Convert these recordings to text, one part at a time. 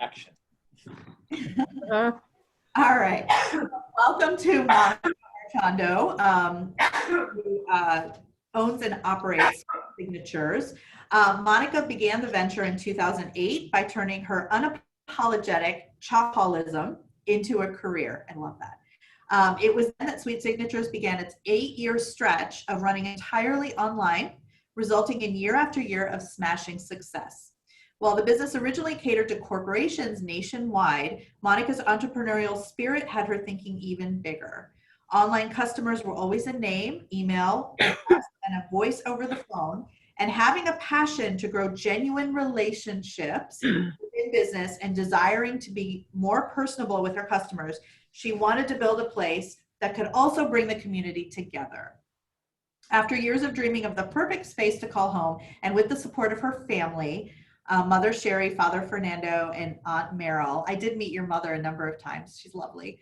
Action. All right. Welcome to Monica Archondo, who owns and operates Signatures. Monica began the venture in 2008 by turning her unapologetic chocoholism into a career. I love that. It was then that Sweet Signatures began its 8-year stretch of running entirely online, resulting in year after year of smashing success. While the business originally catered to corporations nationwide, Monica's entrepreneurial spirit had her thinking even bigger. Online customers were always a name, email, and a voice over the phone, and having a passion to grow genuine relationships in business and desiring to be more personable with her customers, she wanted to build a place that could also bring the community together. After years of dreaming of the perfect space to call home, and with the support of her family, Mother Sherry, Father Fernando, and Aunt Meryl. I did meet your mother a number of times. She's lovely.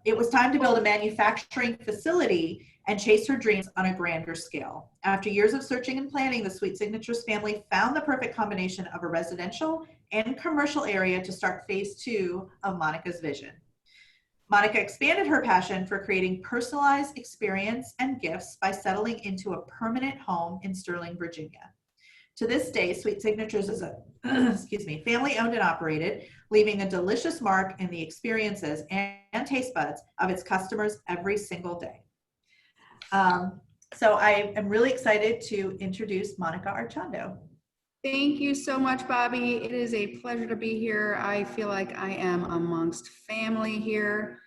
It was time to build a manufacturing facility and chase her dreams on a grander scale. After years of searching and planning, the Sweet Signatures family found the perfect combination of a residential and commercial area to start phase 2 of Monica's vision. Monica expanded her passion for creating personalized experience and gifts by settling into a permanent home in Sterling, Virginia. To this day, Sweet Signatures is a family owned and operated, leaving a delicious mark in the experiences and taste buds of its customers every single day. So I am really excited to introduce Monica Archondo. Thank you so much, Bobby. It is a pleasure to be here. I feel like I am amongst family here,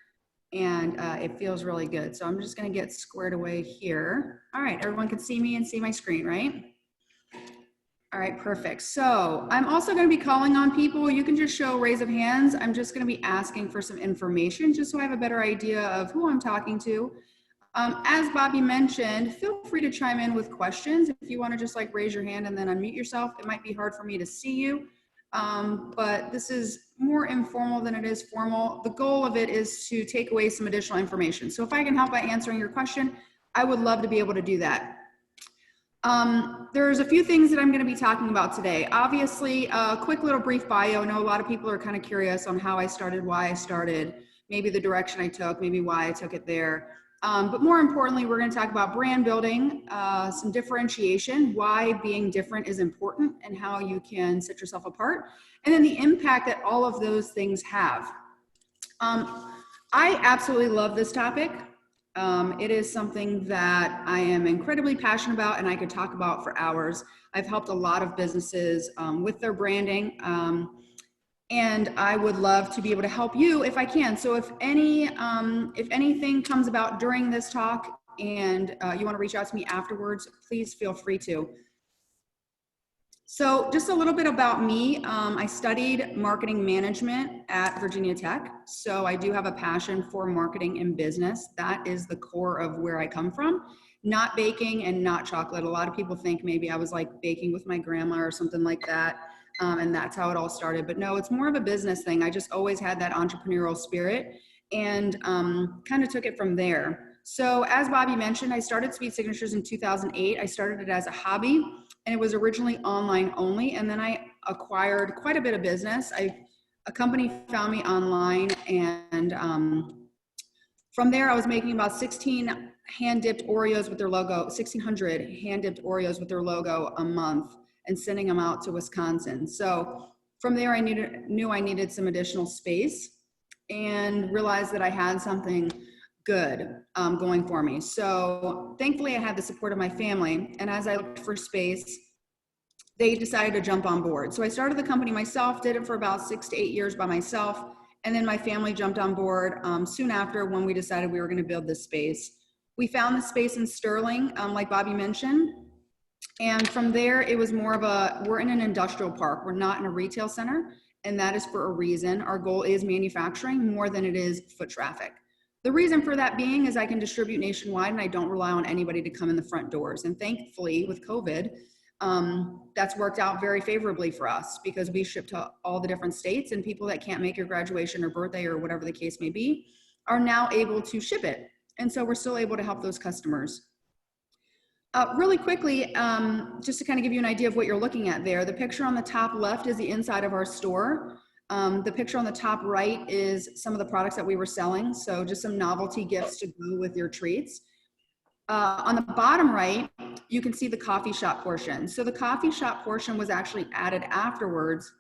and it feels really good. So I'm just going to get squared away here. All right, everyone can see me and see my screen, right? All right, perfect. So I'm also going to be calling on people. You can just show raise of hands. I'm just going to be asking for some information just so I have a better idea of who I'm talking to. As Bobby mentioned, feel free to chime in with questions. If you want to just like raise your hand and then unmute yourself, it might be hard for me to see you. But this is more informal than it is formal. The goal of it is to take away some additional information. So if I can help by answering your question, I would love to be able to do that. There's a few things that I'm going to be talking about today. Obviously, a quick little brief bio. I know a lot of people are kind of curious on how I started, why I started, maybe the direction I took, maybe why I took it there. But more importantly, we're going to talk about brand building, some differentiation, why being different is important and how you can set yourself apart, and then the impact that all of those things have. I absolutely love this topic. It is something that I am incredibly passionate about and I could talk about for hours. I've helped a lot of businesses with their branding, and I would love to be able to help you if I can. So if anything comes about during this talk and you want to reach out to me afterwards, please feel free to. So just a little bit about me. I studied marketing management at Virginia Tech. So I do have a passion for marketing and business. That is the core of where I come from. Not baking and not chocolate. A lot of people think maybe I was like baking with my grandma or something like that. And that's how it all started. But no, it's more of a business thing. I just always had that entrepreneurial spirit and kind of took it from there. So as Bobby mentioned, I started Sweet Signatures in 2008. I started it as a hobby. And it was originally online only. And then I acquired quite a bit of business. A company found me online, and from there I was making about 16 hand-dipped Oreos with their logo, 1,600 hand-dipped Oreos with their logo a month and sending them out to Wisconsin. So from there I knew I needed some additional space and realized that I had something good going for me. So thankfully I had the support of my family, and as I looked for space, they decided to jump on board. So I started the company myself, did it for about 6 to 8 years by myself, and then my family jumped on board soon after when we decided we were going to build this space. We found the space in Sterling, like Bobby mentioned, and from there it was more of we're in an industrial park, we're not in a retail center, and that is for a reason. Our goal is manufacturing more than it is foot traffic. The reason for that being is I can distribute nationwide and I don't rely on anybody to come in the front doors. And thankfully with COVID, that's worked out very favorably for us because we ship to all the different states, and people that can't make your graduation or birthday or whatever the case may be are now able to ship it. And so we're still able to help those customers. Really quickly, just to kind of give you an idea of what you're looking at there, the picture on the top left is the inside of our store. The picture on the top right is some of the products that we were selling. So just some novelty gifts to go with your treats. On the bottom right, you can see the coffee shop portion. So the coffee shop portion was actually added afterwards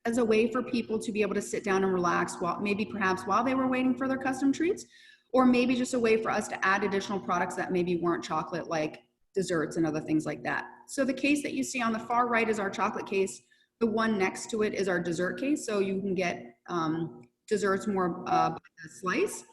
as a way for people to be able to sit down and relax while perhaps while they were waiting for their custom treats, or maybe just a way for us to add additional products that maybe weren't chocolate, like desserts and other things like that. So the case that you see on the far right is our chocolate case. The one next to it is our dessert case. So you can get desserts more by the slice.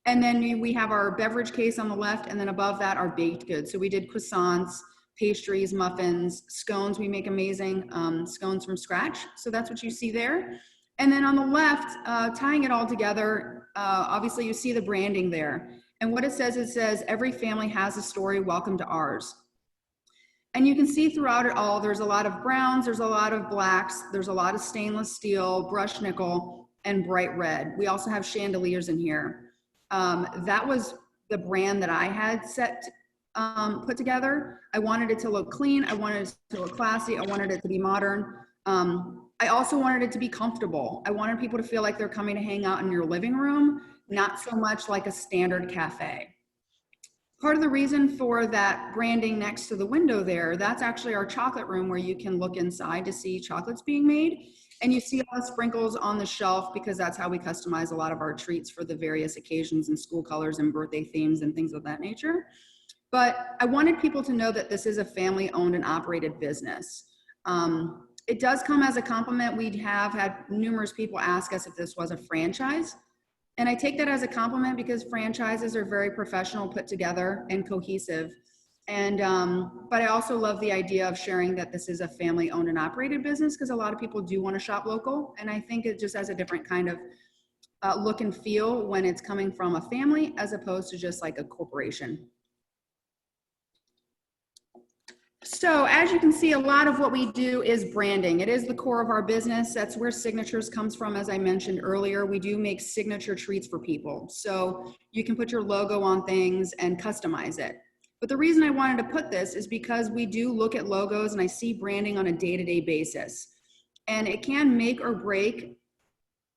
And then we have our beverage case on the left, and then above that are baked goods. So we did croissants, pastries, muffins, scones. We make amazing scones from scratch. So that's what you see there. And then on the left, tying it all together, obviously you see the branding there. And what it says, every family has a story, welcome to ours. And you can see throughout it all, there's a lot of browns, there's a lot of blacks, there's a lot of stainless steel, brushed nickel, and bright red. We also have chandeliers in here. That was the brand that I had put together. I wanted it to look clean. I wanted it to look classy. I wanted it to be modern. I also wanted it to be comfortable. I wanted people to feel like they're coming to hang out in your living room, not so much like a standard cafe. Part of the reason for that branding next to the window there, that's actually our chocolate room where you can look inside to see chocolates being made. And you see all the sprinkles on the shelf because that's how we customize a lot of our treats for the various occasions and school colors and birthday themes and things of that nature. But I wanted people to know that this is a family owned and operated business. It does come as a compliment. We have had numerous people ask us if this was a franchise. And I take that as a compliment because franchises are very professional, put together, and cohesive. And, but I also love the idea of sharing that this is a family owned and operated business because a lot of people do want to shop local. And I think it just has a different kind of look and feel when it's coming from a family as opposed to just like a corporation. So as you can see, a lot of what we do is branding. It is the core of our business. That's where Signatures comes from. As I mentioned earlier, we do make signature treats for people. So you can put your logo on things and customize it. But the reason I wanted to put this is because we do look at logos and I see branding on a day-to-day basis. And it can make or break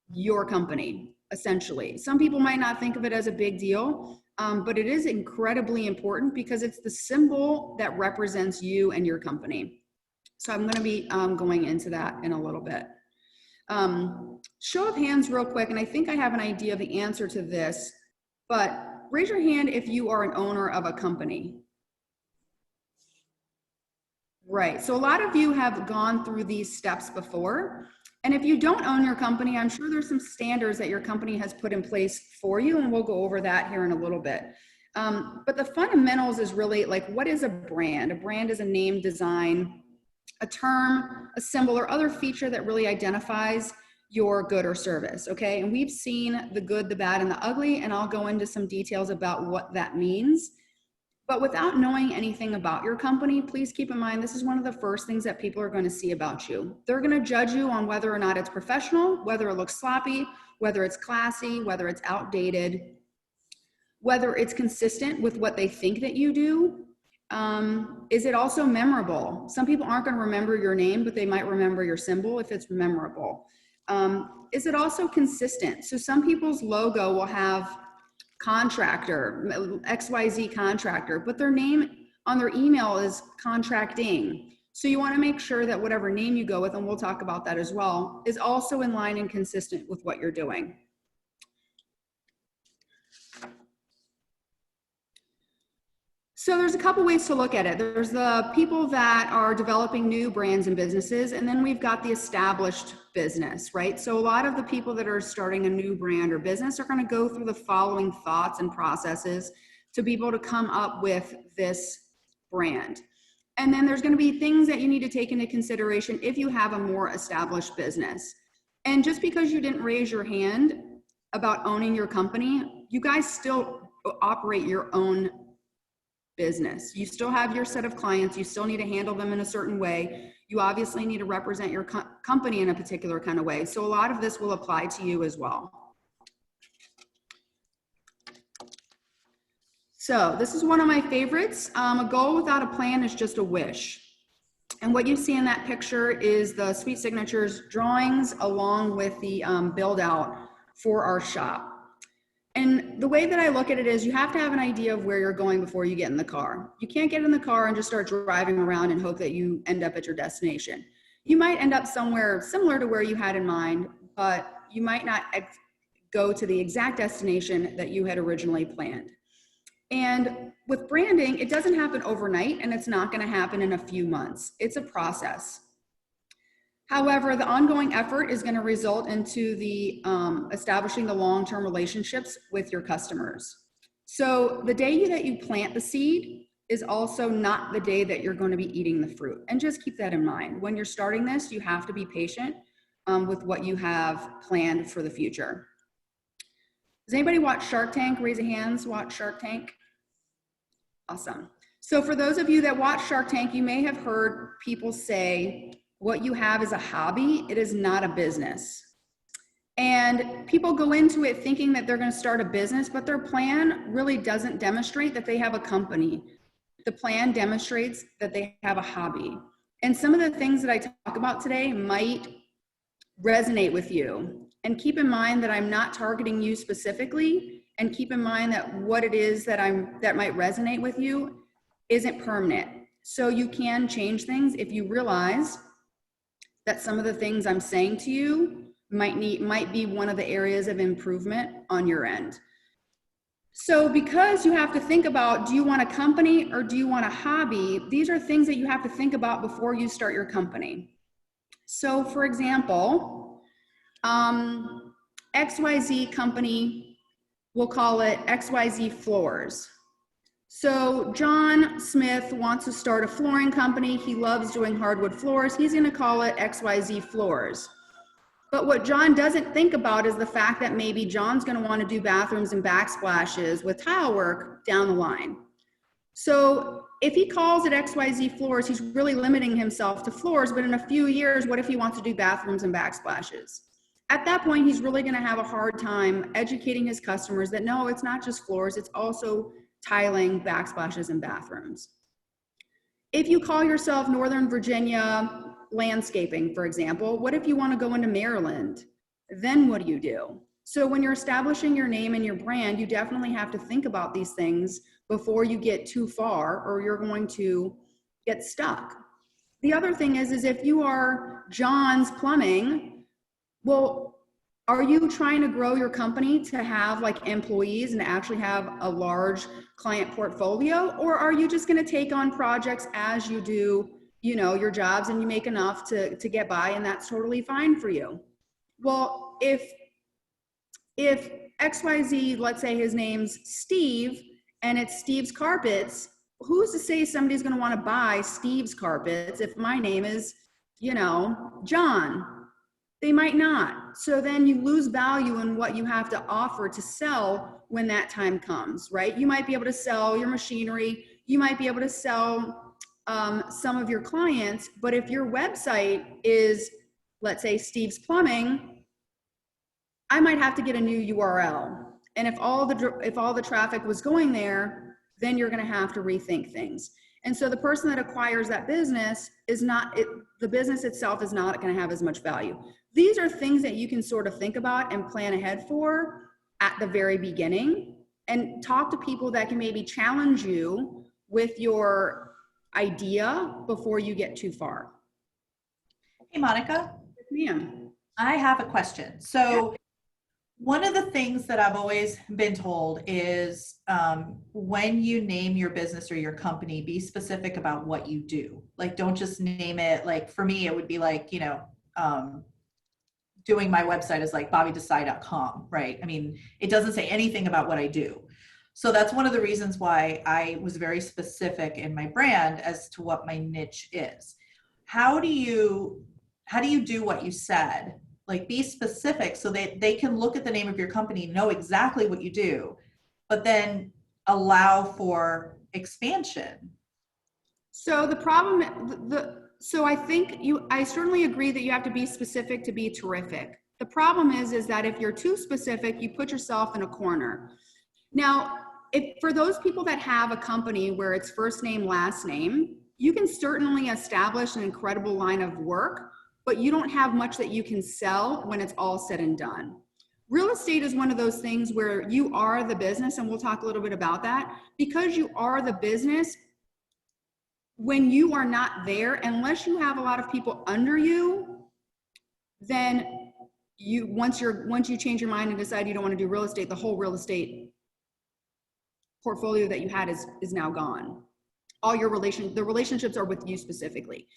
your company, essentially. Some people might not think of it as a big deal, but it is incredibly important because it's the symbol that represents you and your company. So I'm going to be going into that in a little bit. Show of hands real quick, and I think I have an idea of the answer to this, but raise your hand if you are an owner of a company. Right, so a lot of you have gone through these steps before. And if you don't own your company, I'm sure there's some standards that your company has put in place for you, and we'll go over that here in a little bit. But the fundamentals is really like, what is a brand? A brand is a name, design, a term, a symbol, or other feature that really identifies your good or service, okay? And we've seen the good, the bad, and the ugly, and I'll go into some details about what that means. But without knowing anything about your company, please keep in mind, this is one of the first things that people are going to see about you. They're going to judge you on whether or not it's professional, whether it looks sloppy, whether it's classy, whether it's outdated, whether it's consistent with what they think that you do. Is it also memorable? Some people aren't going to remember your name, but they might remember your symbol if it's memorable. Is it also consistent? So some people's logo will have contractor, XYZ contractor, but their name on their email is contracting. So you want to make sure that whatever name you go with, and we'll talk about that as well, is also in line and consistent with what you're doing. So there's a couple ways to look at it. There's the people that are developing new brands and businesses, and then we've got the established business, right? So a lot of the people that are starting a new brand or business are going to go through the following thoughts and processes to be able to come up with this brand. And then there's going to be things that you need to take into consideration if you have a more established business. And just because you didn't raise your hand about owning your company, you guys still operate your own business. You still have your set of clients. You still need to handle them in a certain way. You obviously need to represent your company in a particular kind of way. So a lot of this will apply to you as well. So this is one of my favorites. A goal without a plan is just a wish. And what you see in that picture is the Sweet Signatures drawings along with the build out for our shop. And the way that I look at it is you have to have an idea of where you're going before you get in the car. You can't get in the car and just start driving around and hope that you end up at your destination. You might end up somewhere similar to where you had in mind, but you might not go to the exact destination that you had originally planned. And with branding, it doesn't happen overnight, and it's not going to happen in a few months. It's a process. However, the ongoing effort is going to result into the establishing the long-term relationships with your customers. So the day that you plant the seed is also not the day that you're going to be eating the fruit. And just keep that in mind. When you're starting this, you have to be patient with what you have planned for the future. Does anybody watch Shark Tank? Raise your hands, watch Shark Tank. Awesome. So for those of you that watch Shark Tank, you may have heard people say, what you have is a hobby, it is not a business. And people go into it thinking that they're going to start a business, but their plan really doesn't demonstrate that they have a company. The plan demonstrates that they have a hobby. And some of the things that I talk about today might resonate with you. And keep in mind that I'm not targeting you specifically, and keep in mind that what it is that might resonate with you isn't permanent. So you can change things if you realize that some of the things I'm saying to you might be one of the areas of improvement on your end. So because you have to think about, do you want a company or do you want a hobby? These are things that you have to think about before you start your company. So for example, XYZ company, we'll call it XYZ Floors. So John Smith wants to start a flooring company. He loves doing hardwood floors. He's going to call it XYZ Floors. But what John doesn't think about is the fact that maybe John's going to want to do bathrooms and backsplashes with tile work down the line. So if he calls it XYZ Floors, he's really limiting himself to floors, but in a few years, what if he wants to do bathrooms and backsplashes? At that point, he's really going to have a hard time educating his customers that no, it's not just floors, it's also tiling, backsplashes, and bathrooms. If you call yourself Northern Virginia Landscaping, for example, what if you want to go into Maryland? Then what do you do? So when you're establishing your name and your brand, you definitely have to think about these things before you get too far, or you're going to get stuck. The other thing is if you are John's Plumbing, well, are you trying to grow your company to have like employees and actually have a large client portfolio? Or are you just going to take on projects as you do, your jobs, and you make enough to get by, and that's totally fine for you? Well, if XYZ, let's say his name's Steve, and it's Steve's Carpets, who's to say somebody's going to want to buy Steve's Carpets if my name is, John? They might not. So then you lose value in what you have to offer to sell when that time comes, right? You might be able to sell your machinery. You might be able to sell some of your clients, but if your website is, let's say, Steve's Plumbing, I might have to get a new URL. And if all the traffic was going there, then you're going to have to rethink things. And so the person that acquires that business the business itself is not going to have as much value. These are things that you can sort of think about and plan ahead for at the very beginning, and talk to people that can maybe challenge you with your idea before you get too far. Hey, Monica. Yes, ma'am. I have a question. So one of the things that I've always been told is when you name your business or your company, be specific about what you do. Like, don't just name it. Like, for me, it would be like, doing my website is like bobbydesai.com, right? I mean, it doesn't say anything about what I do. So that's one of the reasons why I was very specific in my brand as to what my niche is. How do you do what you said? Like, be specific so that they can look at the name of your company, know exactly what you do, but then allow for expansion. So the problem, so I think I certainly agree that you have to be specific to be terrific. The problem is that if you're too specific, you put yourself in a corner. Now, for those people that have a company where it's first name, last name, you can certainly establish an incredible line of work, but you don't have much that you can sell when it's all said and done. Real estate is one of those things where you are the business, and we'll talk a little bit about that. Because you are the business, when you are not there, unless you have a lot of people under you, then once you change your mind and decide you don't want to do real estate, the whole real estate portfolio that you had is now gone. All the relationships are with you specifically.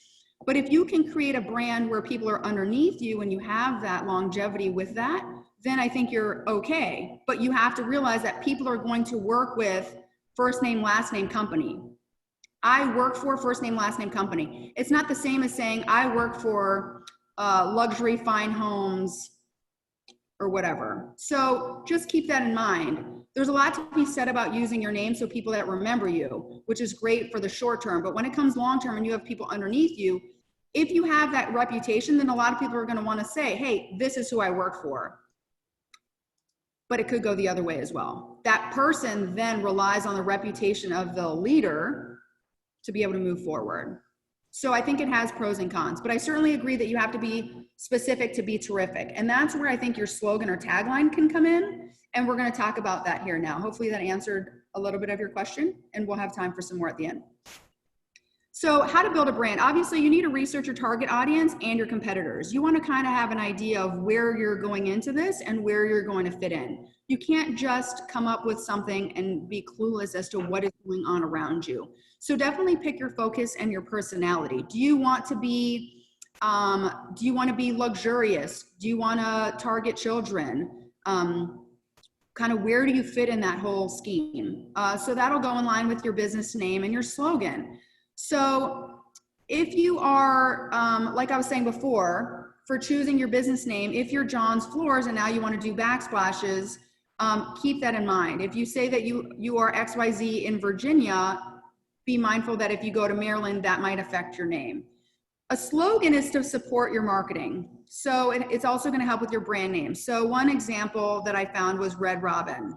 But if you can create a brand where people are underneath you and you have that longevity with that, then I think you're okay. But you have to realize that people are going to work with first name, last name company. I work for first name, last name company. It's not the same as saying I work for luxury fine homes or whatever. So just keep that in mind. There's a lot to be said about using your name so people that remember you, which is great for the short term. But when it comes long term and you have people underneath you, if you have that reputation, then a lot of people are going to want to say, hey, this is who I work for. But it could go the other way as well. That person then relies on the reputation of the leader to be able to move forward. So I think it has pros and cons, but I certainly agree that you have to be specific to be terrific. And that's where I think your slogan or tagline can come in. And we're going to talk about that here now. Hopefully that answered a little bit of your question, and we'll have time for some more at the end. So how to build a brand. Obviously you need to research your target audience and your competitors. You want to kind of have an idea of where you're going into this and where you're going to fit in. You can't just come up with something and be clueless as to what is going on around you. So definitely pick your focus and your personality. Do you want to be luxurious? Do you want to target children? Kind of where do you fit in that whole scheme? So that'll go in line with your business name and your slogan. So if you are, like I was saying before, for choosing your business name, if you're John's Floors and now you want to do backsplashes, keep that in mind. If you say that you are XYZ in Virginia, be mindful that if you go to Maryland, that might affect your name. A slogan is to support your marketing. So it's also going to help with your brand name. So one example that I found was Red Robin.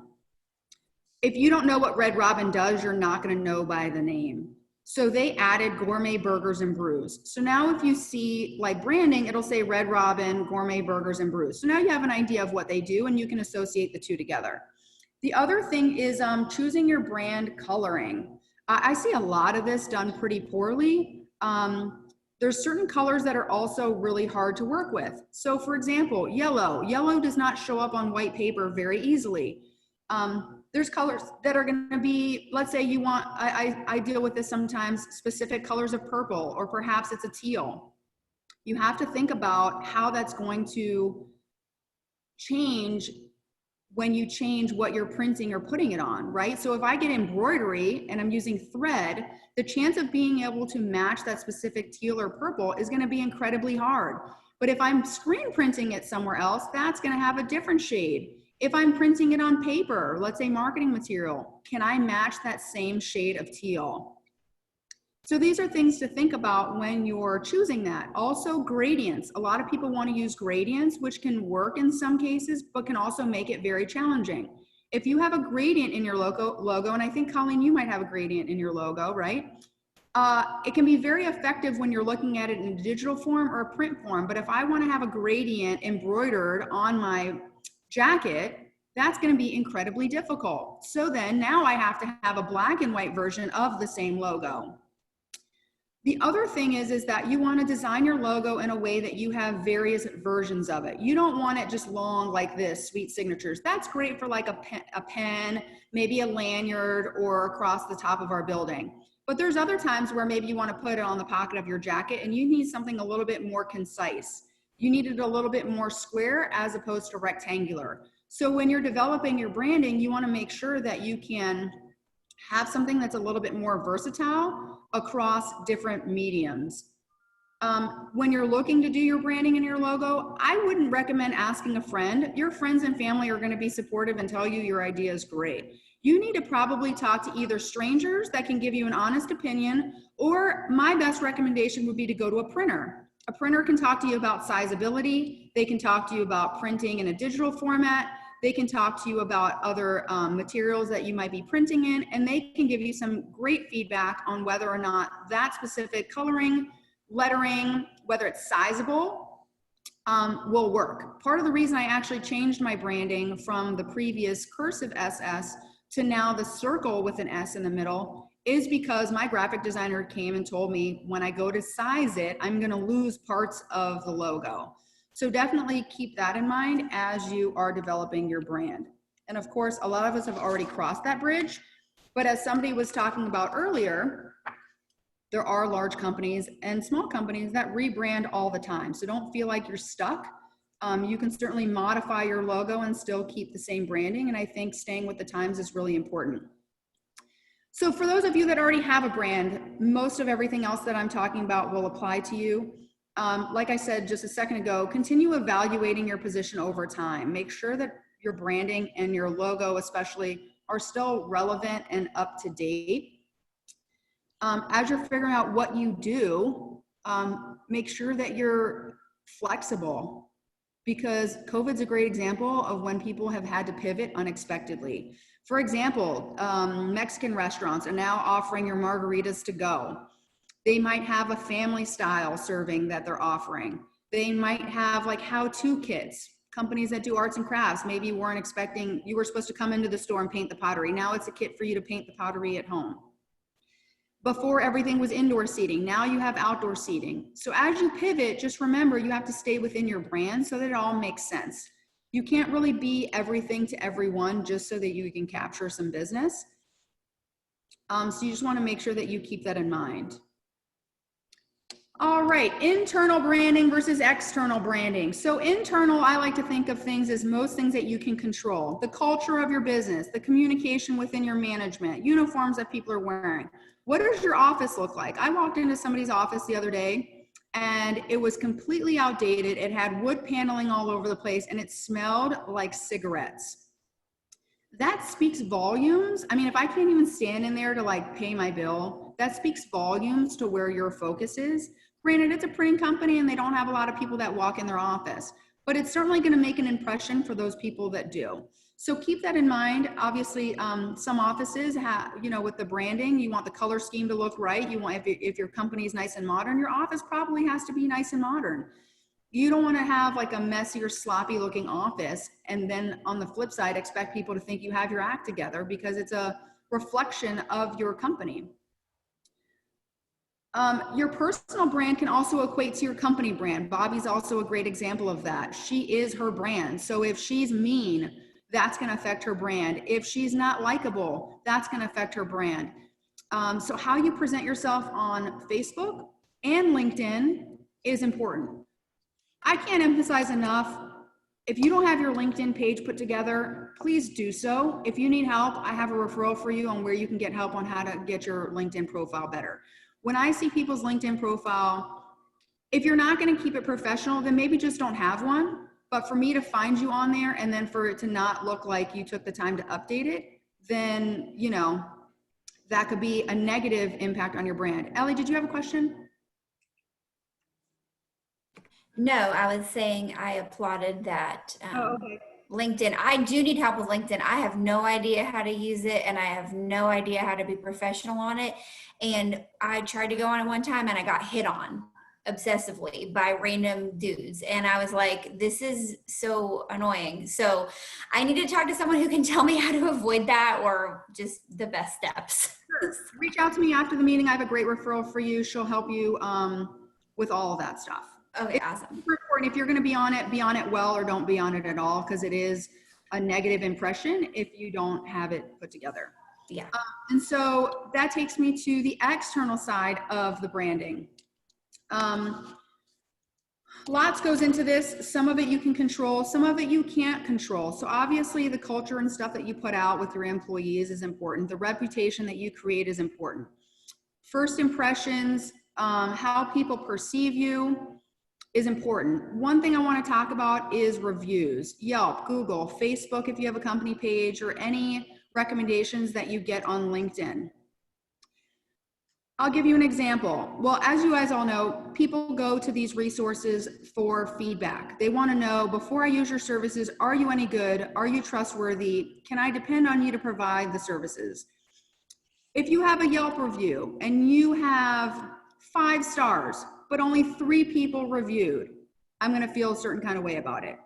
If you don't know what Red Robin does, you're not going to know by the name. So they added gourmet burgers and brews. So now if you see like branding, it'll say Red Robin, gourmet burgers and brews. So now you have an idea of what they do and you can associate the two together. The other thing is choosing your brand coloring. I see a lot of this done pretty poorly. There's certain colors that are also really hard to work with. So for example, yellow. Yellow does not show up on white paper very easily. There's colors that are going to be, let's say you want, I deal with this sometimes, specific colors of purple, or perhaps it's a teal. You have to think about how that's going to change when you change what you're printing or putting it on, right? So if I get embroidery and I'm using thread, the chance of being able to match that specific teal or purple is going to be incredibly hard. But if I'm screen printing it somewhere else, that's going to have a different shade. If I'm printing it on paper, let's say marketing material, can I match that same shade of teal? So these are things to think about when you're choosing that. Also gradients. A lot of people want to use gradients, which can work in some cases, but can also make it very challenging. If you have a gradient in your logo, and I think Colleen, you might have a gradient in your logo, right? It can be very effective when you're looking at it in a digital form or a print form. But if I want to have a gradient embroidered on my jacket, that's going to be incredibly difficult. So then now I have to have a black and white version of the same logo. The other thing is that you want to design your logo in a way that you have various versions of it. You don't want it just long like this, sweet signatures. That's great for like a pen, maybe a lanyard, or across the top of our building. But there's other times where maybe you want to put it on the pocket of your jacket and you need something a little bit more concise. You need it a little bit more square as opposed to rectangular. So when you're developing your branding, you want to make sure that you can have something that's a little bit more versatile across different mediums. When you're looking to do your branding and your logo, I wouldn't recommend asking a friend. Your friends and family are going to be supportive and tell you your idea is great. You need to probably talk to either strangers that can give you an honest opinion, or my best recommendation would be to go to a printer. A printer can talk to you about sizability. They can talk to you about printing in a digital format. They can talk to you about other materials that you might be printing in, and they can give you some great feedback on whether or not that specific coloring, lettering, whether it's sizable, will work. Part of the reason I actually changed my branding from the previous cursive SS to now the circle with an S in the middle is because my graphic designer came and told me when I go to size it, I'm gonna lose parts of the logo. So definitely keep that in mind as you are developing your brand. And of course, a lot of us have already crossed that bridge, but as somebody was talking about earlier, there are large companies and small companies that rebrand all the time. So don't feel like you're stuck. You can certainly modify your logo and still keep the same branding. And I think staying with the times is really important. So for those of you that already have a brand, most of everything else that I'm talking about will apply to you. Like I said just a second ago, continue evaluating your position over time. Make sure that your branding and your logo especially are still relevant and up to date. As you're figuring out what you do, make sure that you're flexible, because COVID's a great example of when people have had to pivot unexpectedly. For example, Mexican restaurants are now offering your margaritas to go. They might have a family style serving that they're offering. They might have like how-to kits. Companies that do arts and crafts, maybe you weren't expecting, you were supposed to come into the store and paint the pottery. Now it's a kit for you to paint the pottery at home. Before everything was indoor seating, now you have outdoor seating. So as you pivot, just remember you have to stay within your brand so that it all makes sense. You can't really be everything to everyone just so that you can capture some business. So you just want to make sure that you keep that in mind. All right, internal branding versus external branding. So internal, I like to think of things as most things that you can control. The culture of your business, the communication within your management, uniforms that people are wearing. What does your office look like? I walked into somebody's office the other day and it was completely outdated. It had wood paneling all over the place and it smelled like cigarettes. That speaks volumes. I mean, if I can't even stand in there to like pay my bill, that speaks volumes to where your focus is. Granted, it's a printing company and they don't have a lot of people that walk in their office, but it's certainly going to make an impression for those people that do. So keep that in mind. Obviously, some offices have, you know, with the branding, you want the color scheme to look right. You want, if your company is nice and modern, your office probably has to be nice and modern. You don't want to have like a messy or sloppy looking office and then on the flip side expect people to think you have your act together, because it's a reflection of your company. Your personal brand can also equate to your company brand. Bobby's also a great example of that. She is her brand. So if she's mean, that's going to affect her brand. If she's not likable, that's going to affect her brand. So how you present yourself on Facebook and LinkedIn is important. I can't emphasize enough, if you don't have your LinkedIn page put together, please do so. If you need help, I have a referral for you on where you can get help on how to get your LinkedIn profile better. When I see people's LinkedIn profile, if you're not going to keep it professional, then maybe just don't have one. But for me to find you on there and then for it to not look like you took the time to update it, then, you know, that could be a negative impact on your brand. Ellie, did you have a question? No, I was saying I applauded that. Okay. LinkedIn. I do need help with LinkedIn. I have no idea how to use it and I have no idea how to be professional on it. And I tried to go on it one time and I got hit on obsessively by random dudes. And I was like, this is so annoying. So I need to talk to someone who can tell me how to avoid that or just the best steps. Sure. Reach out to me after the meeting. I have a great referral for you. She'll help you with all of that stuff. Okay, awesome. It's super important. If you're going to be on it well, or don't be on it at all, because it is a negative impression if you don't have it put together. Yeah. And so that takes me to the external side of the branding. Lots goes into this. Some of it you can control, some of it you can't control. So obviously the culture and stuff that you put out with your employees is important. The reputation that you create is important. First impressions, how people perceive you is important. One thing I want to talk about is reviews. Yelp, Google, Facebook if you have a company page, or any recommendations that you get on LinkedIn. I'll give you an example. Well, as you guys all know, people go to these resources for feedback. They want to know, before I use your services, are you any good? Are you trustworthy? Can I depend on you to provide the services? If you have a Yelp review and you have 5 stars, but only 3 people reviewed, I'm going to feel a certain kind of way about it.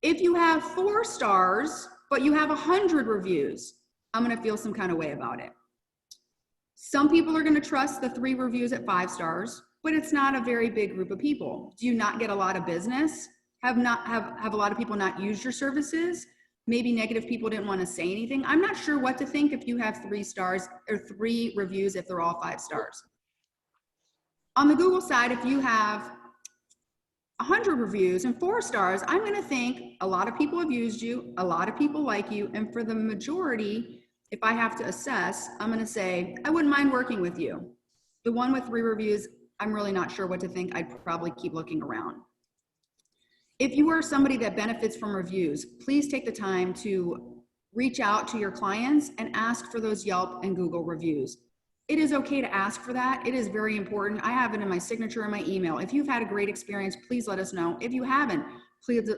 If you have 4 stars, but you have 100 reviews, I'm going to feel some kind of way about it. Some people are going to trust the 3 reviews at 5 stars, but it's not a very big group of people. Do you not get a lot of business? Have a lot of people not used your services? Maybe negative people didn't want to say anything. I'm not sure what to think if you have 3 stars or 3 reviews if they're all 5 stars. On the Google side, if you have 100 reviews and 4 stars, I'm going to think a lot of people have used you, a lot of people like you, and for the majority, if I have to assess, I'm going to say, I wouldn't mind working with you. The one with 3 reviews, I'm really not sure what to think. I'd probably keep looking around. If you are somebody that benefits from reviews, please take the time to reach out to your clients and ask for those Yelp and Google reviews. It is okay to ask for that. It is very important. I have it in my signature and my email. If you've had a great experience, please let us know. If you haven't, please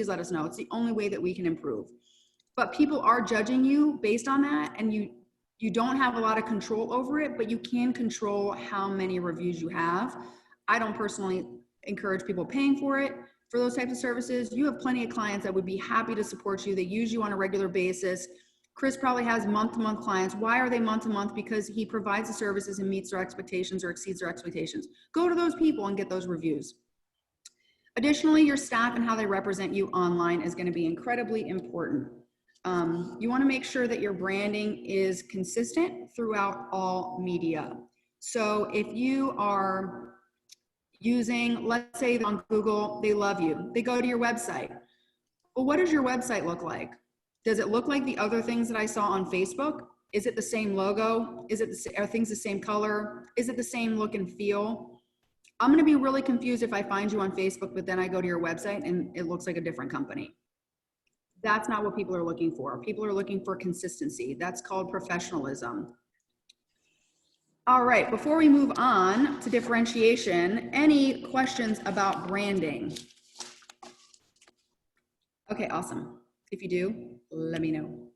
let us know. It's the only way that we can improve. But people are judging you based on that, and you don't have a lot of control over it, but you can control how many reviews you have. I don't personally encourage people paying for it for those types of services. You have plenty of clients that would be happy to support you. They use you on a regular basis. Chris probably has month-to-month clients. Why are they month-to-month? Because he provides the services and meets their expectations or exceeds their expectations. Go to those people and get those reviews. Additionally, your staff and how they represent you online is going to be incredibly important. You want to make sure that your branding is consistent throughout all media. So if you are using, let's say on Google, they love you. They go to your website. Well, what does your website look like? Does it look like the other things that I saw on Facebook? Is it the same logo? Are things the same color? Is it the same look and feel? I'm going to be really confused if I find you on Facebook, but then I go to your website and it looks like a different company. That's not what people are looking for. People are looking for consistency. That's called professionalism. All right, before we move on to differentiation, any questions about branding? Okay, awesome. If you do, let me know.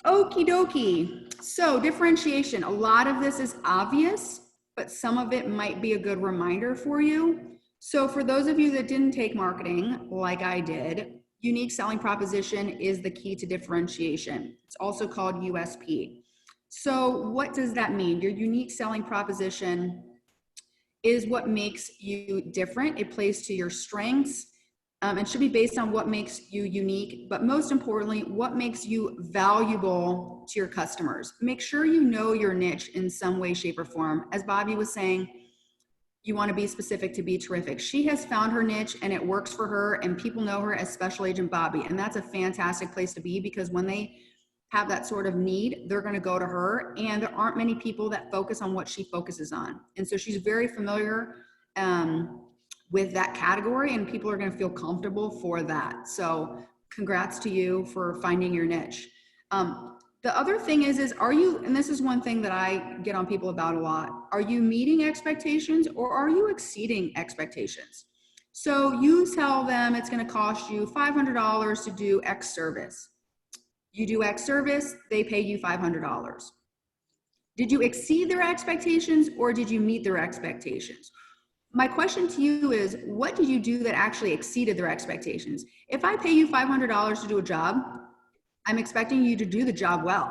Okie dokie. So differentiation, a lot of this is obvious, but some of it might be a good reminder for you. So for those of you that didn't take marketing like I did, unique selling proposition is the key to differentiation. It's also called USP. So what does that mean? Your unique selling proposition is what makes you different. It plays to your strengths. It should be based on what makes you unique, but most importantly, what makes you valuable to your customers. Make sure you know your niche in some way, shape, or form. As Bobby was saying, you want to be specific to be terrific. She has found her niche and it works for her, and people know her as Special Agent Bobby. And that's a fantastic place to be, because when they have that sort of need, they're going to go to her, and there aren't many people that focus on what she focuses on. And so she's very familiar with that category, and people are going to feel comfortable for that. So congrats to you for finding your niche. The other thing is are you, and this is one thing that I get on people about a lot, are you meeting expectations or are you exceeding expectations? So you tell them it's going to cost you $500 to do X service. You do X service, they pay you $500. Did you exceed their expectations or did you meet their expectations? My question to you is, what did you do that actually exceeded their expectations? If I pay you $500 to do a job, I'm expecting you to do the job well.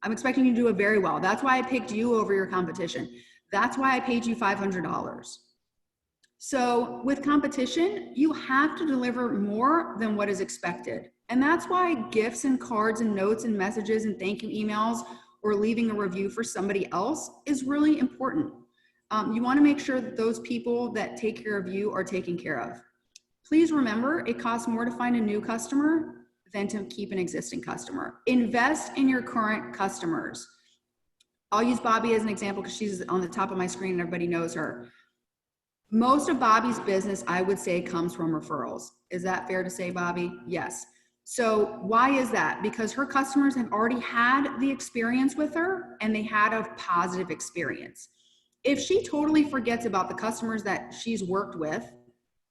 I'm expecting you to do it very well. That's why I picked you over your competition. That's why I paid you $500. So with competition, you have to deliver more than what is expected. And that's why gifts and cards and notes and messages and thank you emails or leaving a review for somebody else is really important. You want to make sure that those people that take care of you are taken care of. Please remember, it costs more to find a new customer than to keep an existing customer. Invest in your current customers. I'll use Bobby as an example because she's on the top of my screen and everybody knows her. Most of Bobby's business, I would say, comes from referrals. Is that fair to say, Bobby? Yes. So why is that? Because her customers have already had the experience with her and they had a positive experience. If she totally forgets about the customers that she's worked with,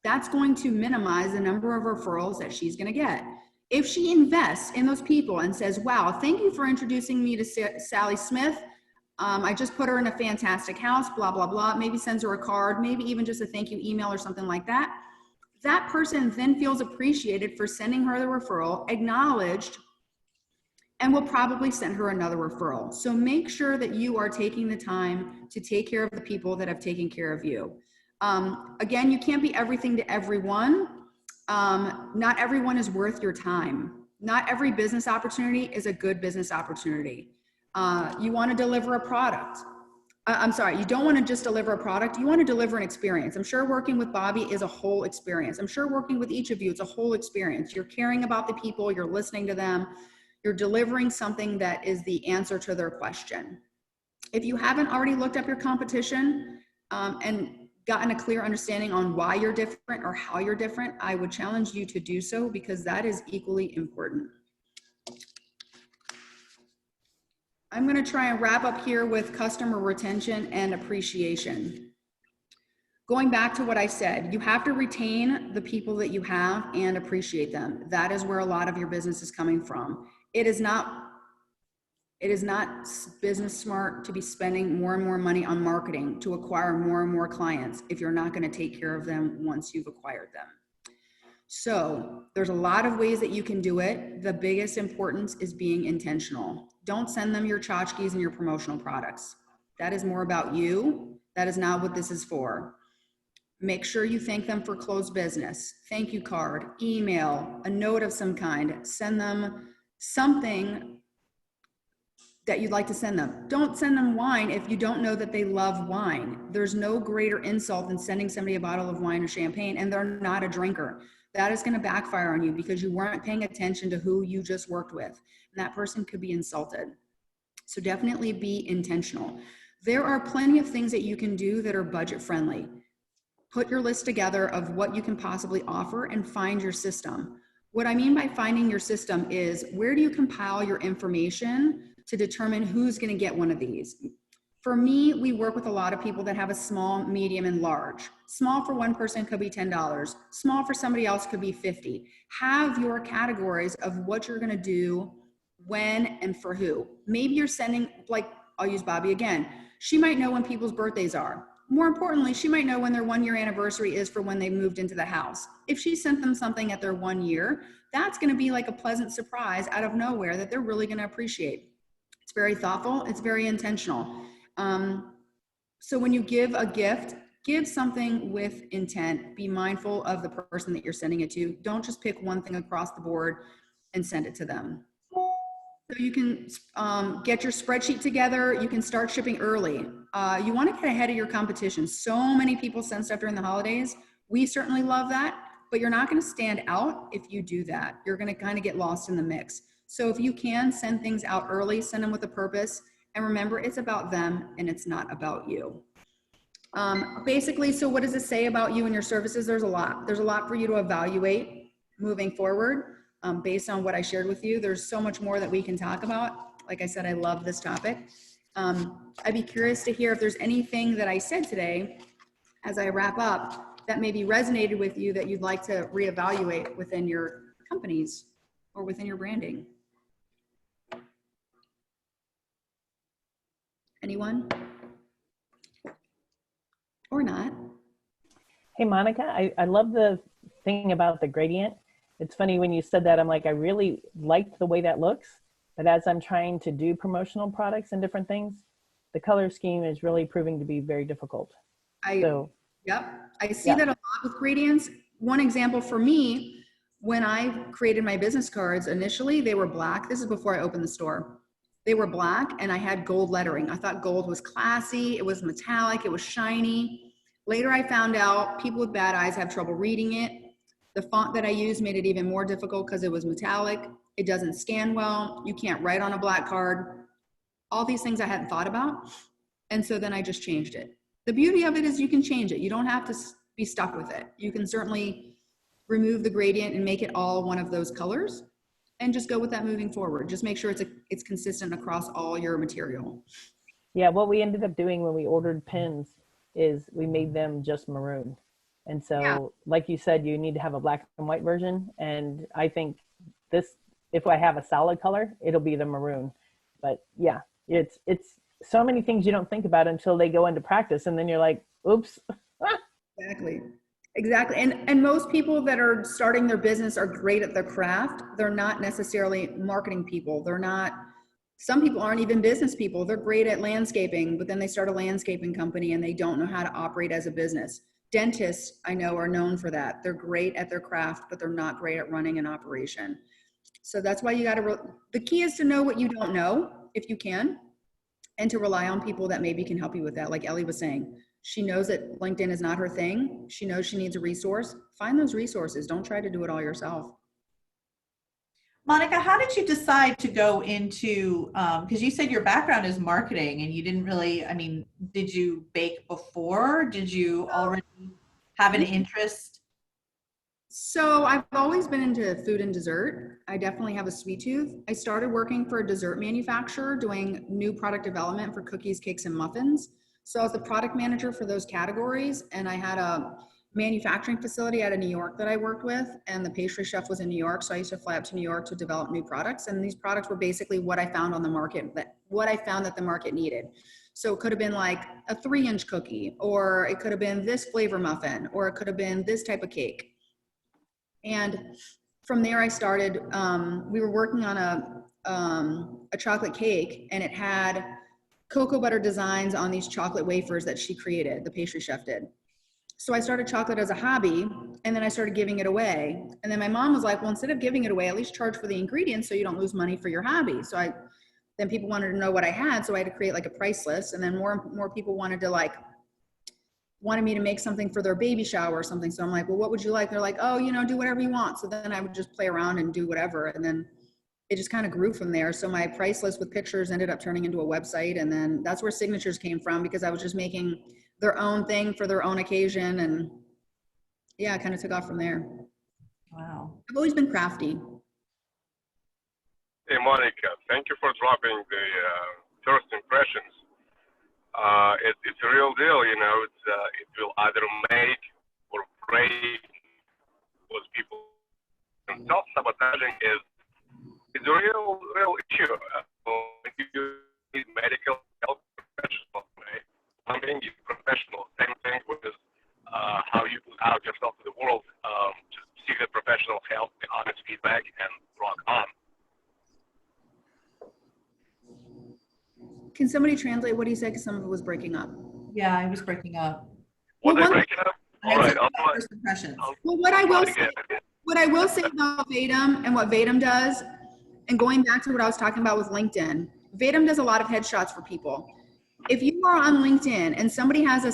that's going to minimize the number of referrals that she's going to get. If she invests in those people and says, wow, thank you for introducing me to Sally Smith. I just put her in a fantastic house, blah, blah, blah. Maybe sends her a card, maybe even just a thank you email or something like that. That person then feels appreciated for sending her the referral, acknowledged, and will probably send her another referral. So make sure that you are taking the time to take care of the people that have taken care of you. Again, you can't be everything to everyone. Not everyone is worth your time. Not every business opportunity is a good business opportunity. You want to deliver a product. I'm sorry, you don't want to just deliver a product, you want to deliver an experience. I'm sure working with Bobby is a whole experience. I'm sure working with each of you, it's a whole experience. You're caring about the people, you're listening to them, you're delivering something that is the answer to their question. If you haven't already looked up your competition and gotten a clear understanding on why you're different or how you're different, I would challenge you to do so because that is equally important. I'm going to try and wrap up here with customer retention and appreciation. Going back to what I said, you have to retain the people that you have and appreciate them. That is where a lot of your business is coming from. It is not business smart to be spending more and more money on marketing to acquire more and more clients if you're not going to take care of them once you've acquired them. So there's a lot of ways that you can do it. The biggest importance is being intentional. Don't send them your tchotchkes and your promotional products. That is more about you. That is not what this is for. Make sure you thank them for closed business. Thank you card, email, a note of some kind. Send them something that you'd like to send them. Don't send them wine if you don't know that they love wine. There's no greater insult than sending somebody a bottle of wine or champagne and they're not a drinker. That is going to backfire on you because you weren't paying attention to who you just worked with. And that person could be insulted. So definitely be intentional. There are plenty of things that you can do that are budget friendly. Put your list together of what you can possibly offer and find your system. What I mean by finding your system is where do you compile your information to determine who's going to get one of these? For me, we work with a lot of people that have a small, medium, and large. Small for one person could be $10. Small for somebody else could be $50. Have your categories of what you're going to do, when, and for who. Maybe you're sending, like, I'll use Bobby again. She might know when people's birthdays are. More importantly, she might know when their 1 year anniversary is for when they moved into the house. If she sent them something at their 1 year, that's going to be like a pleasant surprise out of nowhere that they're really going to appreciate. It's very thoughtful. It's very intentional. So when you give a gift, give something with intent. Be mindful of the person that you're sending it to. Don't just pick one thing across the board and send it to them. So you can get your spreadsheet together. You can start shipping early. You want to get ahead of your competition. So many people send stuff during the holidays. We certainly love that, but you're not going to stand out if you do that. You're going to kind of get lost in the mix. So if you can send things out early, send them with a purpose. And remember, it's about them and it's not about you. Basically, so what does it say about you and your services? There's a lot. There's a lot for you to evaluate moving forward based on what I shared with you. There's so much more that we can talk about. Like I said, I love this topic. I'd be curious to hear if there's anything that I said today as I wrap up that maybe resonated with you that you'd like to reevaluate within your companies or within your branding. Anyone? Or not? Hey, Monica, I love the thing about the gradient. It's funny when you said that, I'm like, I really liked the way that looks, but as I'm trying to do promotional products and different things, the color scheme is really proving to be very difficult. Yep, I see that a lot with gradients. One example for me, when I created my business cards, initially they were black. This is before I opened the store. They were black and I had gold lettering. I thought gold was classy, it was metallic, it was shiny. Later I found out people with bad eyes have trouble reading it. The font that I used made it even more difficult because it was metallic. It doesn't scan well. You can't write on a black card. All these things I hadn't thought about. And so then I just changed it. The beauty of it is you can change it. You don't have to be stuck with it. You can certainly remove the gradient and make it all one of those colors. and just go with that moving forward. Just make sure it's consistent across all your material. Yeah, what we ended up doing when we ordered pins is we made them just maroon. And so, Yeah. like you said, you need to have a black and white version. And I think this, if I have a solid color, it'll be the maroon. But yeah, it's so many things you don't think about until they go into practice. And then you're like, oops. Exactly. And most people that are starting their business are great at their craft. They're not necessarily marketing people. Some people aren't even business people. They're great at landscaping, but then they start a landscaping company and they don't know how to operate as a business. Dentists, I know, are known for that. They're great at their craft, but they're not great at running an operation. So that's why the key is to know what you don't know, if you can, and to rely on people that maybe can help you with that. Like Ellie was saying, she knows that LinkedIn is not her thing. She knows she needs a resource. Find those resources. Don't try to do it all yourself. Monica, how did you decide to go into, because you said your background is marketing and you didn't really, I mean, did you bake before? Did you already have an interest? So I've always been into food and dessert. I definitely have a sweet tooth. I started working for a dessert manufacturer doing new product development for cookies, cakes, and muffins. So I was the product manager for those categories, and I had a manufacturing facility out of New York that I worked with, and the pastry chef was in New York. So I used to fly up to New York to develop new products. And these products were basically what I found on the market, what I found that the market needed. So it could have been like a 3-inch cookie, or it could have been this flavor muffin, or it could have been this type of cake. And from there I started, we were working on a chocolate cake, and it had cocoa butter designs on these chocolate wafers that she created, the pastry chef did. So I started chocolate as a hobby, and then I started giving it away. And then my mom was like, well, instead of giving it away, at least charge for the ingredients so you don't lose money for your hobby. So then people wanted to know what I had, so I had to create like a price list. And then more people wanted me to make something for their baby shower or something. So I'm like, well, what would you like? They're like, oh, do whatever you want. So then I would just play around and do whatever. And then it just kind of grew from there. So my price list with pictures ended up turning into a website. And then that's where signatures came from, because I was just making their own thing for their own occasion. And yeah, it kind of took off from there. Wow. I've always been crafty. Hey, Monica, thank you for dropping the first impressions. It's a real deal, it will either make or break those people. And self-sabotaging is a real issue. When you need medical help professional way, being professional, same thing with how you put out yourself to the world. Just seek the professional help, the honest feedback, and rock on. Can somebody translate what he said? Because some of it was breaking up. Yeah, I was breaking up. Was Well, I breaking up? All right. First impressions. Well, what I will say about Vadim and what Vadim does, and going back to what I was talking about with LinkedIn, Vadim does a lot of headshots for people. If you are on LinkedIn and somebody has a